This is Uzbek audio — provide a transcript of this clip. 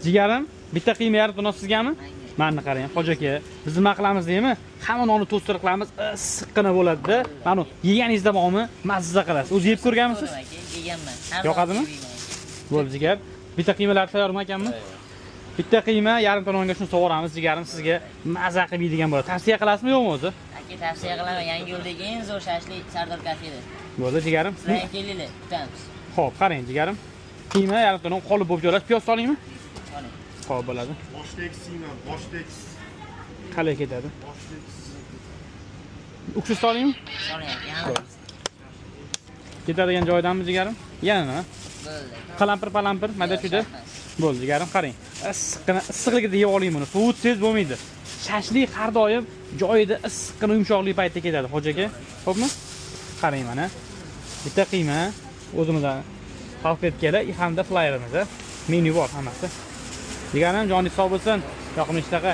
Jigarim, bitta qiyma yarim tona sizgami? Mana qarang, xo'ja aka. Biz nima qilamiz deymi? Hamma nonni to'stir qilamiz, issiqqina bo'ladi-da. Mana yeganingizda bormi, mazza qilasiz. O'zi yeb ko'rganmisiz? Yeganman. Yoqadimi? Bo'ldi, jigar. Bitta qiymalar tayyormi ekanmi? Bitta qiyma yarim tonga shuni sug'oramiz, jigarim sizga mazza qilib yeydigan bo'ladi. Tavsiya qilasizmi, yo'qmi o'zi? Aka, tavsiya qilaman. Yangi yo'ldagi eng zo'r shashlik Sardor kafeda. Bo'ldi, jigarim. Sizlar kelinglar, kutamiz. Xo'p, qarang, jigarim. Qiyma yarim tona qolib bo'lib joylash, piyoz solingmi? Oling. Xo'p, bo'ladi. Boshtek siyman, boshtek. Qalay ketadi? Uksus solingmi? Soling aka. Ketadigan joydanmi, jigarim? Yana nima? Bo'ldi. Qalampir, mayda-chuyda. Bo'ldi, jigarim, qarang. Issiqligida yeb oling buni. Suvsiz bo'lmaydi. Shashlik har doim joyida issiqqina yumshoqlik paytda ketadi, xo'ja aka. Xo'pmi? Qarang mana. Bitta qiyma o'zimizdan xalqetgalar hamda flyerimiz, menyu bor hammasi. Jigarim, joningiz sog' bo'lsin. Yoqimli ishtaqa.